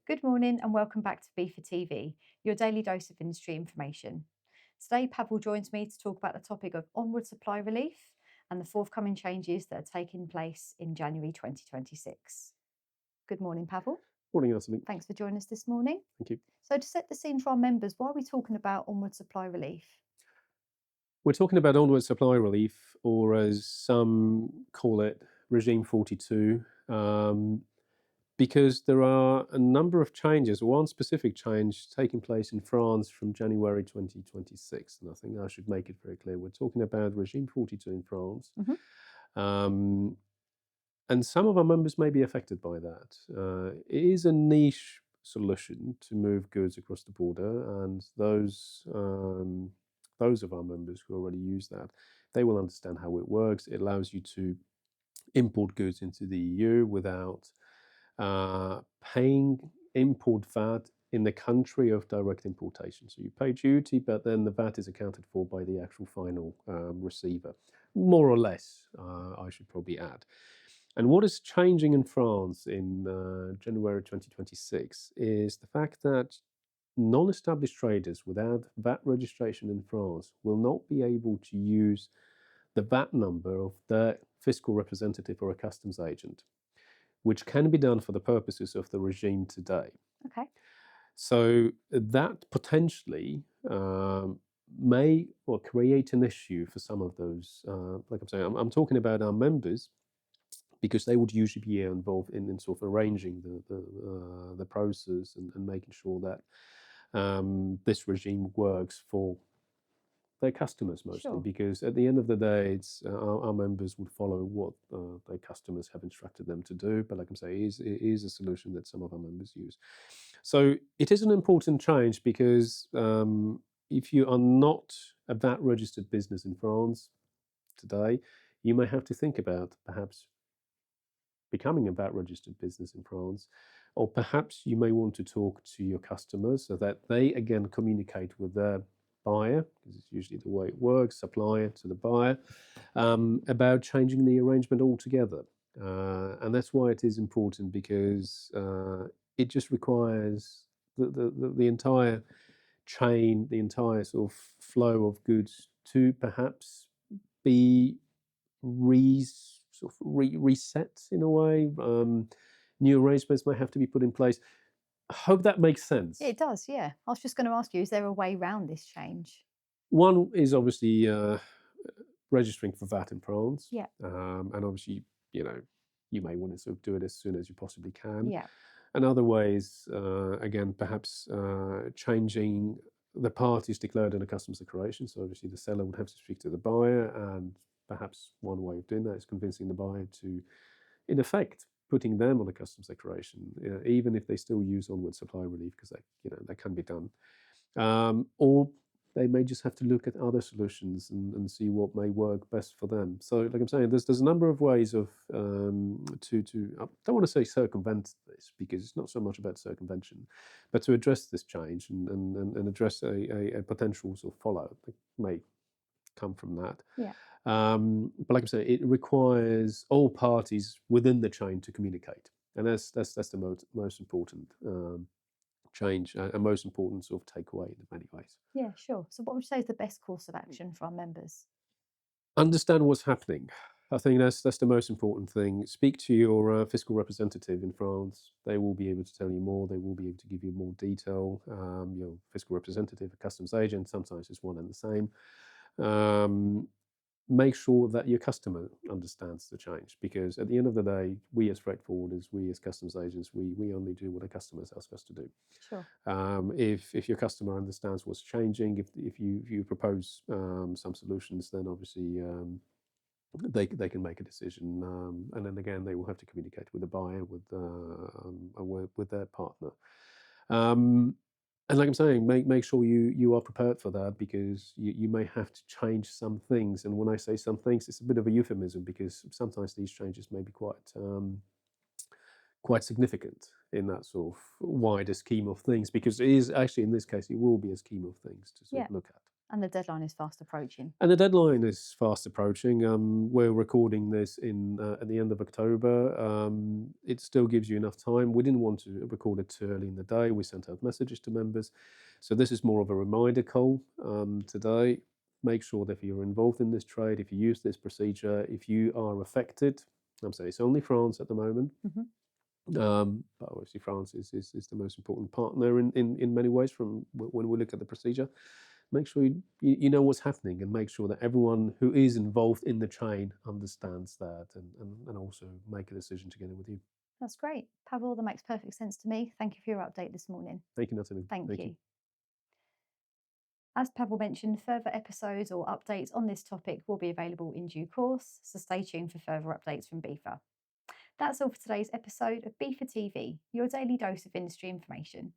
Good morning and welcome back to Beaver TV, your daily dose of industry information. Today, Pawel joins me to talk about the topic of onward supply relief and the forthcoming changes that are taking place in January 2026. Good morning, Pawel. Morning, Anthony. Thanks for joining us this morning. Thank you. So, to set the scene for our members, why are we talking about onward supply relief? We're talking about onward supply relief, or as some call it, Regime 42, because there are a number of changes, one specific change taking place in France from January 2026. And I think I should make it very clear. We're talking about Regime 42 in France. Um, and some of our members may be affected by that. It is a niche solution to move goods across the border, and those of our members who already use that, they will understand how it works. It allows you to import goods into the EU without paying import VAT in the country of direct importation. So you pay duty, but then the VAT is accounted for by the actual final receiver, more or less, I should probably add. And what is changing in France in January 2026 is the fact that non-established traders without VAT registration in France will not be able to use the VAT number of their fiscal representative or a customs agent, which can be done for the purposes of the regime today. Okay. So that potentially may create an issue for some of those. Like I'm saying, I'm talking about our members, because they would usually be involved in sort of arranging the process and making sure that this regime works for their customers mostly. Sure. Because at the end of the day, it's our members would follow what their customers have instructed them to do. But like I say, it is a solution that some of our members use. So it is an important change because if you are not a VAT registered business in France today, you may have to think about perhaps becoming a VAT registered business in France, or perhaps you may want to talk to your customers so that they again communicate with their buyer, because it's usually the way it works, supplier to the buyer, about changing the arrangement altogether. And that's why it is important, because it just requires the entire chain, the entire sort of flow of goods to perhaps be reset in a way. New arrangements may have to be put in place. I hope that makes sense. It does, yeah. I was just going to ask you, is there a way around this change? One is obviously registering for VAT in France. Yeah. And obviously, you may want to sort of do it as soon as you possibly can. Yeah. And other ways, again, perhaps changing the parties declared in a customs declaration. So obviously the seller would have to speak to the buyer, and perhaps one way of doing that is convincing the buyer to, in effect, putting them on a customs declaration, even if they still use onward supply relief, because that can be done. Or they may just have to look at other solutions and see what may work best for them. So, like I'm saying, there's a number of ways of I don't want to say circumvent this, because it's not so much about circumvention, but to address this change and address a potential sort of fallout that may come from that. Yeah. But like I say, it requires all parties within the chain to communicate, and that's the most important change and most important sort of takeaway in many ways. Yeah, sure. So, what would you say is the best course of action for our members? Understand what's happening. I think that's the most important thing. Speak to your fiscal representative in France. They will be able to tell you more. They will be able to give you more detail. Your fiscal representative, a customs agent, sometimes it's one and the same. Make sure that your customer understands the change, because at the end of the day, we as freight forwarders, we as customs agents, we only do what the customers ask us to do. Sure. If your customer understands what's changing, if you propose some solutions, then obviously they can make a decision, and then again they will have to communicate with the buyer, with their partner. And like I'm saying, make sure you are prepared for that, because you may have to change some things. And when I say some things, it's a bit of a euphemism, because sometimes these changes may be quite significant in that sort of wider scheme of things, because it is actually, in this case, it will be a scheme of things to sort of look at. And the deadline is fast approaching. And the deadline is fast approaching. We're recording this at the end of October. It still gives you enough time. We didn't want to record it too early in the day. We sent out messages to members. So this is more of a reminder call today. Make sure that if you're involved in this trade, if you use this procedure, if you are affected, I'm saying it's only France at the moment. But obviously France is the most important partner in many ways from when we look at the procedure. Make sure you know what's happening and make sure that everyone who is involved in the chain understands that and also make a decision together with you. That's great. Pawel, that makes perfect sense to me. Thank you for your update this morning. Thank you, Natalie. Thank you. As Pawel mentioned, further episodes or updates on this topic will be available in due course, so stay tuned for further updates from BIFA. That's all for today's episode of BIFA TV, your daily dose of industry information.